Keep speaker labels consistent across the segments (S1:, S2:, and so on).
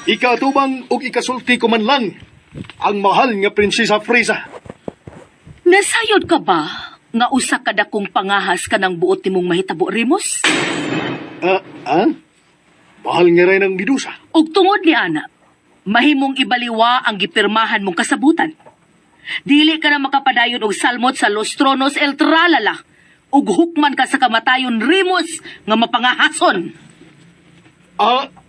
S1: Ikatubang ug ikasulti ko man lang ang mahal nga Prinsesa Frieza.
S2: Nasayod ka ba nga usa ka dakong pangahas ka ng buot nimong mahitabo, Remus?
S1: Mahal nga rin ang Medusa.
S2: Ug tungod ni ana, mahimong ibaliwa ang gipirmahan mong kasabutan. Dili ka na makapadayon og salmot sa Los Tronos El Tralala ug hukman ka sa kamatayon, Remus, nga mapangahason.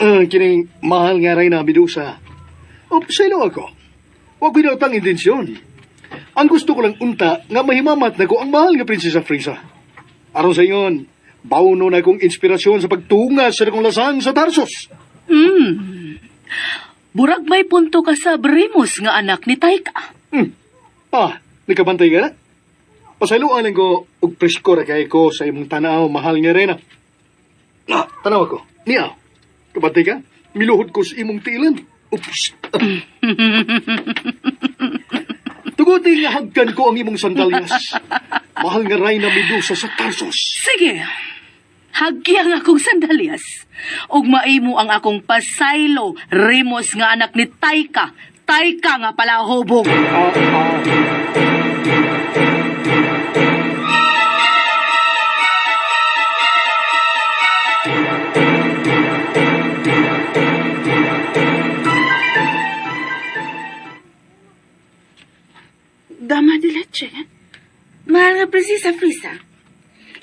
S1: Kining mahal nga rin na Medusa. Sino ako? Huwag ko daw tang intensyon. Ang gusto ko lang unta nga mahimamat na ko ang mahal nga Prinsesa Frieza. Aron sa iyon, bauno na akong inspirasyon sa pagtunga sa akong lasang sa Tarsos.
S2: Burag may punto ka sa Remus nga anak ni Taika.
S1: Nagkabantay ka na? Pasaluan lang ko og presko ra kay ko sa imong tanaw, mahal nga rin. Tanaw ako. Niyaw. Kabantay ka? Miluhod ko sa imong tiilan. Oops. Tuguti nga hagkan ko ang imong sandalyas. Mahal nga ray na Medusa sa Tarsos.
S2: Sige, hagyang akong sandalyas. Ug maimo ang akong pasaylo, Remus nga anak ni Taika. Taika nga pala hubog.
S3: Dama de leche. Mahal nga Prinsesa Frieza.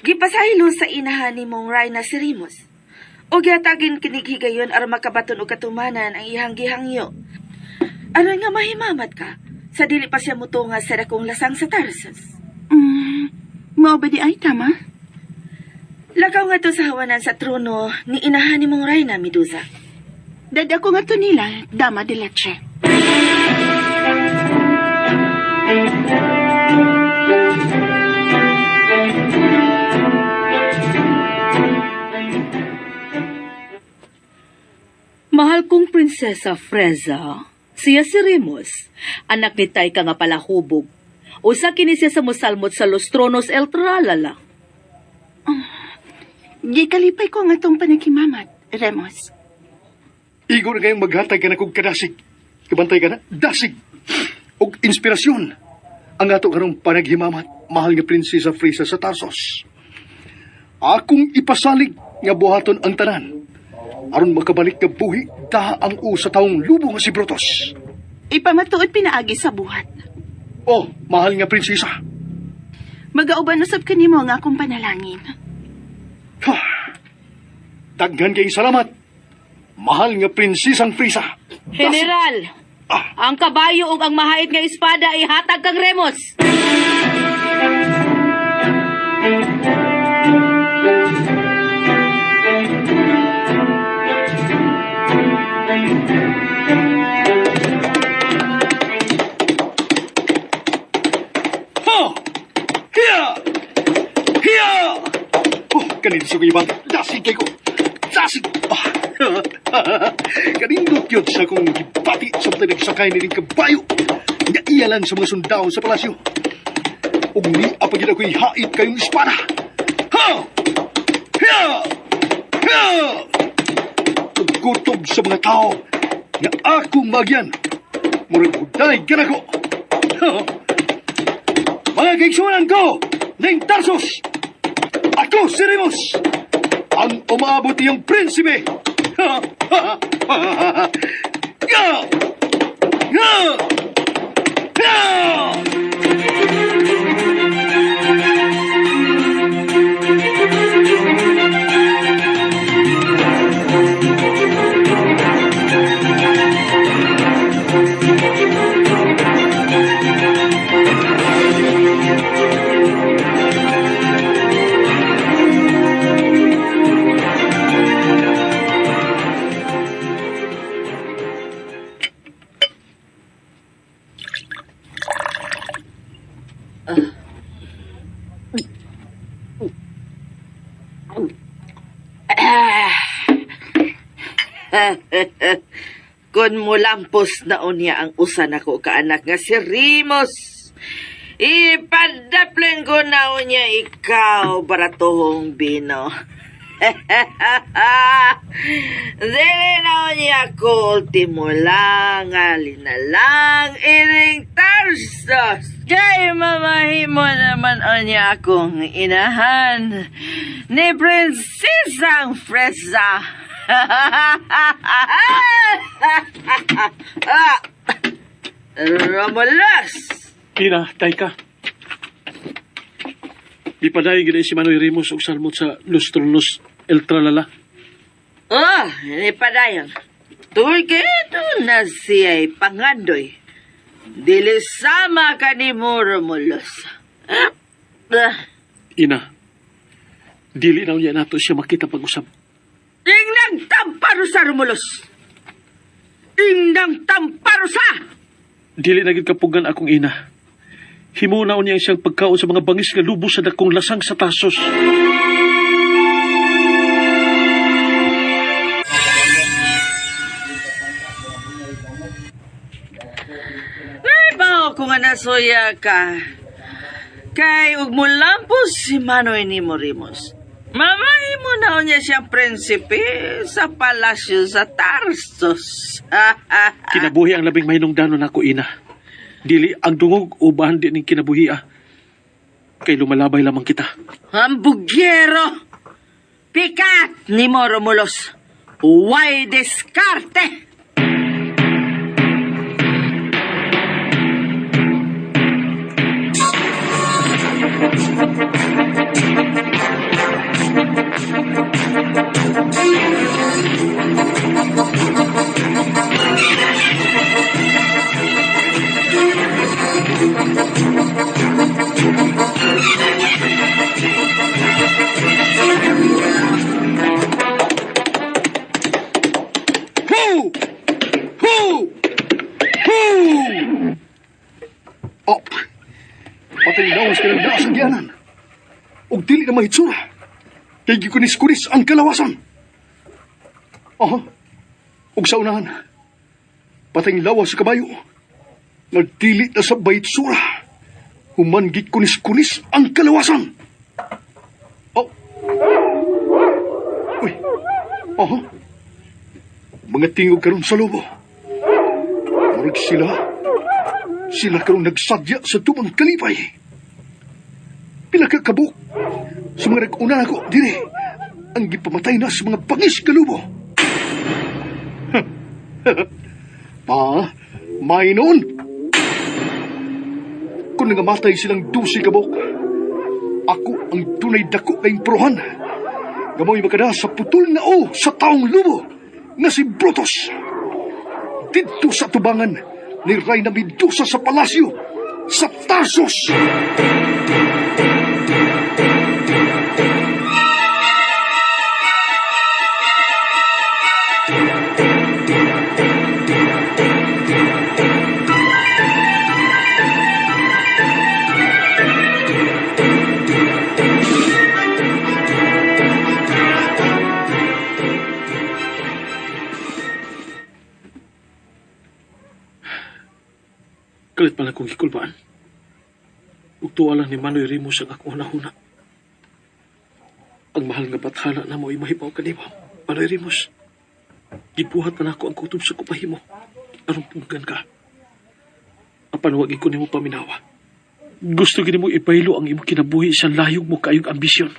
S3: Gipasaylo sa inahan ni mong Reyna si Remus. O gihatagin kinighigayon aron makabaton og katumanan ang ihang gihangyo. Ano nga mahimamat ka sa dili pa siya mutunga sa dakong lasang sa Tarsus?
S4: Mao ba di ay tama?
S3: Lakaw nga to sa hawanan sa trono ni inahan ni mong Reyna, Medusa.
S4: Dada ko nga to nila, Dama de leche.
S2: Mahal kong Prinsesa Frieza, siya si Remus, anak ni Taika nga pala hubog. Usa kini siya sa mosalmot sa Los Tronos El Tralala.
S4: Gikalipay ko nga tong panakimamat, Remus.
S1: Igo na kayong maghatag ka na kong kadasig. Kabantay ka na? Dasig! Og inspirasyon. Ang ato karong panaghimamat, mahal nga Prinsesa Frieza sa Tarsos. Akong ipasalig nga buhaton ang tanan. Aron makabalik nga buhi, ang sa taong lubo nga si Brutus.
S4: Ipamatuod pinaagi sa buhat.
S1: Oh, mahal nga Prinsesa.
S4: Magauban usab kanimo nga akong panalangin.
S1: Daghan kayong salamat. Mahal nga Prinsesang Frieza.
S2: General, ang kabayo ug ang mahait nga espada ay hatag kang Remus.
S1: Kanina sa kuya bata, dasig kay ko. Dasig! Kanindot yun sa kong gipati sa nagsakay niling kabayo. Nga iya lang sa mga sundao sa palasyo. Ug ni apagin ako'y hait kayong espada. Ug kutob sa mga tao nga akong magyan. Murag huday ka na ko. Mga kaigsunan ko, ng Tarsos! Ako si Remus, ang umabot niyang prinsipe.
S3: Kung mulampos na unya ang usan ako kaanak nga si Remus, ipadaplen ko na unya ikaw, baratuhong bino. Dili na niya ko ultimo lang, alinalang, iring Tarsos. Kay mamahimo naman o niya akong inahan ni Prinsesang Fresa. Romulos!
S5: Ina, tay ka. Ipadayon gina si Manoy Rimos og salmot sa Los Tronos El Tralala.
S3: Oh, ini padayon. Turkito na siya'y pangandoy. Dili sama ka ni mo, Romulos.
S5: Ina, dili na niya nato siya makita pag-usap.
S3: Ingnang tamparo sa, Romulos! Ingnang tamparo sa!
S5: Dili na gid kapugan akong ina. Himunaon niya siyang pagkaon sa mga bangis nga lubos sa dakong lasang sa Tarsos.
S3: Naibaw ko nga nasuya ka. Kay ug mulampos si Manoy ni Morimos. Mamahimo na niya siyang prinsipe sa palasyo sa Tarsos.
S5: Kinabuhi ang labing mahinungdanon ako, ina. Dili ang dungog ubahan din ng kinabuhi. Kay lumalabay lamang kita.
S3: Hambugyero! Pikat ni mo, Romulos. Huwag diskarte!
S1: Ho! Ho! Ho! Oh, patay lawas ka ng daas ang diyanan. Og dili na mahitsura. Kay gikunis-kunis ang kalawasan. Aha. Og sa unahan, patay lawas sa kabayo. Nagdili na sa bahitsura. Human gikunis-kunis ang kalawasan. Oh. Uy. Aha. Mga tingog karon sa lobo. Murag sila karon nagsadya sa tumang kalipay. Pila ka kabuk sa mga nag-una ako dire ang gipamatay na sa mga bangis kalubo. May noon. Kung nangamatay silang 12 kabuk, ako ang tunay dako kayong prohan. Gamoy makada sa putol na sa taong lubo nga si Brutus. Dito sa tubangan ni Reyna Medusa sa palasyo sa Tarsos.
S5: Kalit pala kong ikulbaan. Ugtuwa lang ni Manoy Rimos ang ako huna. Ang mahal nga bathala na mo ay mahibaw kanimo. Manoy Rimos, gibuhat man ako ang kutob sa kupahimo. Aron punggan ka. Apan wag ko nimo paminawa. Gusto gini mo ipahilo ang imo kinabuhi sa layog mo kayong ambisyon.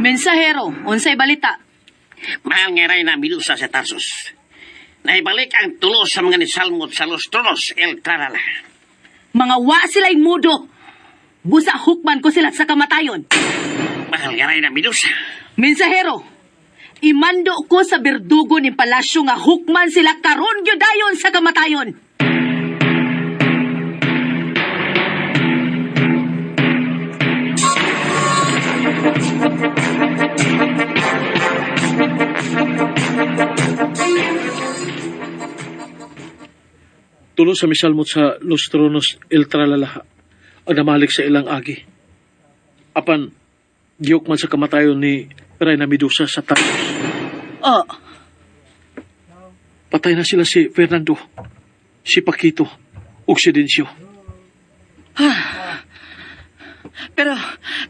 S2: Mensahero, unsay balita?
S6: Mahal nga Reyna Medusa sa Tarsos. Naibalik ang tulo sa mga nisalmot sa Los Tronos El Tralala.
S2: Mga wa sila'y mudo. Busa hukman ko sila sa kamatayon.
S6: Mahal nga Reyna Medusa.
S2: Mensahero, imando ko sa berdugo ni palasyo nga hukman sila karon gyudayon sa kamatayon.
S5: Tulo sa misalmot sa Los Tronos El Tralala ang namalik sa ilang agi. Apan, giyok man sa kamatayon ni Reyna Medusa sa Tarsos.
S2: Oh,
S5: Patay na sila si Fernando, si Paquito, ug si Dencio.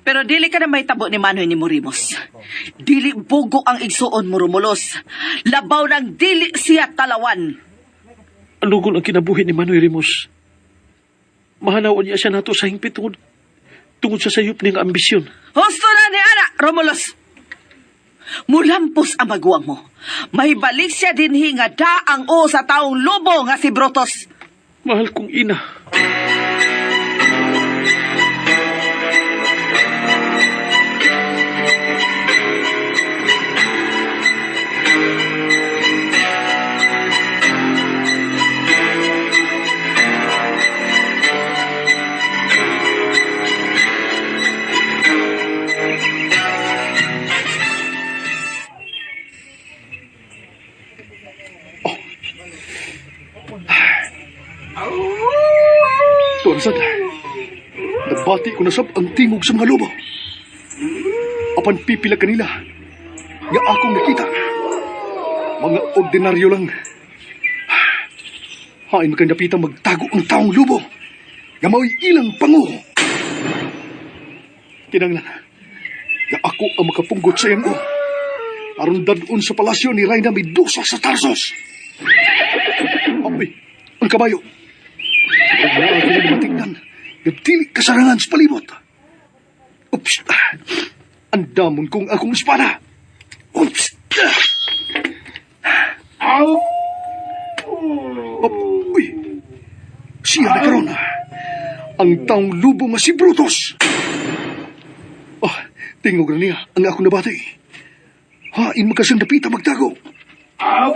S2: pero dili ka na may tabo ni Manoy ni Morimos. Dili bugo ang igsuon mo, Romulos. Labaw ng dili siya talawan.
S5: Alugon ang kinabuhi ni Manoy Rimos. Mahanawan niya siya nato sa hingpit tungod sa sayop niyang ambisyon.
S2: Husto na ni Ana, Romulos. Mulampos ang maguwang mo. May balik siya din nga daang o sa taong lobo nga si Brotos.
S5: Mahal kong ina.
S1: Tuan Sad, nabati ko na sab ang tingog sa mga lobo. Apan pipila kanila, nga akong nakita. Mga ordinaryo lang. Hain makandapitang magtago ang taong lobo, nga mao'y ilang pangu. Kinanglan, nga ako ang makapunggot sa iyang aron dadun sa palasyo ni Reyna Medusa sa Tarsos. Api, ang kabayo. Huwag na ako na matignan. Nagdili kasarangan sa palibot. Oops! Ang damon kong akong espada. Oops! Ow! Uy! Siya na karon. Ang taong lubo nga si Brutus. Oh, tingog na niya ang akong nabati. Hain makasang dapita magtago. Ow!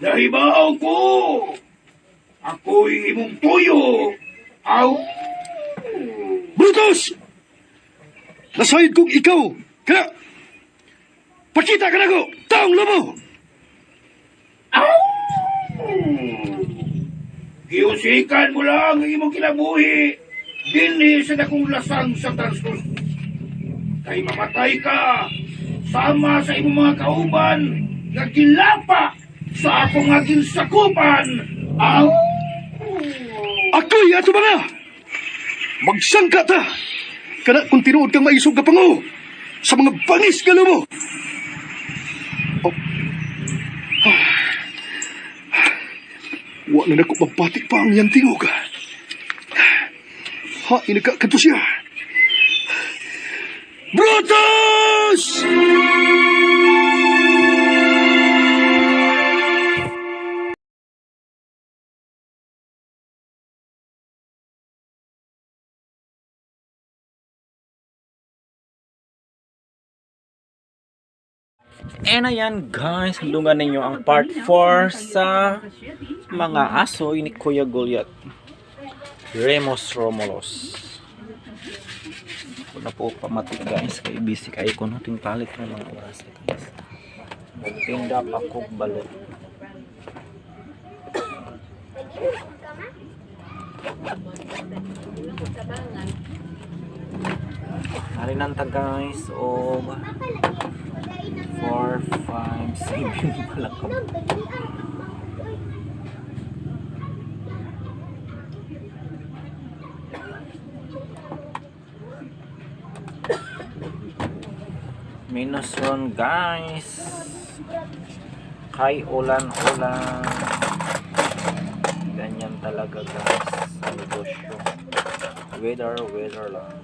S1: Nahibaw ko! Ako'y imong tuyo! Aw! Brutus! Nasayad kong ikaw! Kaya! Pakita ka na ko! Taong lobo! Aw! Giusikan mo lang ang imong kinabuhi! Dinhi sa dakong lasang sa Tarsus! Kay mamatay ka! Sama sa imong mga kauban! Nagkilapa! Sa akong aging sakupan, ang... Ako'y ato mga! Magsangka ta! Kana kung tinuod kang maisog ka pango sa mga bangis ka mo! Oh. Wa na nako mabatik pa ang iyang tingog. Ha, inagkakato siya. Brutus!
S7: And ayan guys, halungan ninyo ang part 4 sa mga asoy ni Kuya Goliath. Remus Romulus. Kung na po pamatik guys, kay busy kayo kung nating palit ng mga oras guys. Magtinda pa kog balot. Harinanta guys, o 4, 5, 7 pala ka. Minus ron guys. Kay ulan-ulan. Ganyan talaga guys sa negosyo. Weather lang.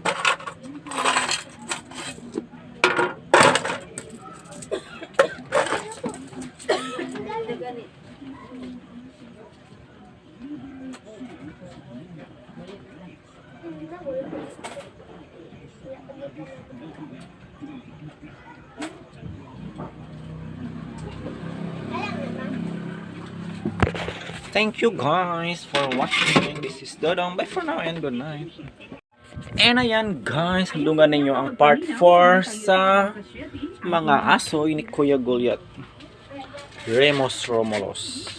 S7: Thank you guys for watching. This is Dodong. Bye for now and good night. And ayan guys, halungan ninyo ang part 4 sa mga asoy ni Kuya Goliath. Remus Romulos.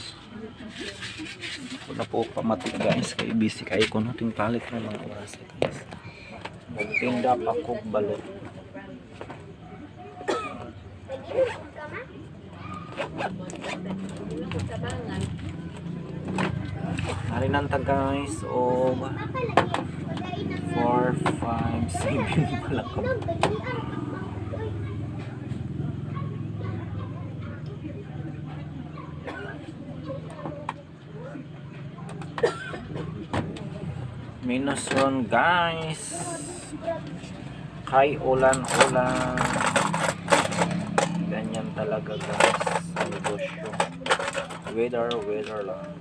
S7: Kung na po pamati guys, kay busy kay ko nating palit ng mga oras guys. Magtinda pa kog balot. Harinanta guys o 4, 5, 7 pala ko. Minus ron guys. Kay ulan-ulan. Ganyan talaga guys sa negosyo. Weather lang.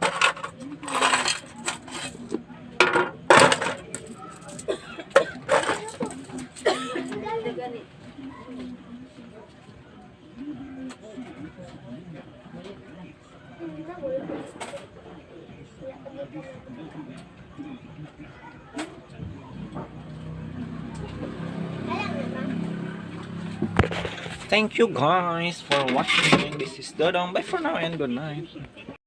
S7: Thank you guys for watching. This is Dodong. Bye for now and good night.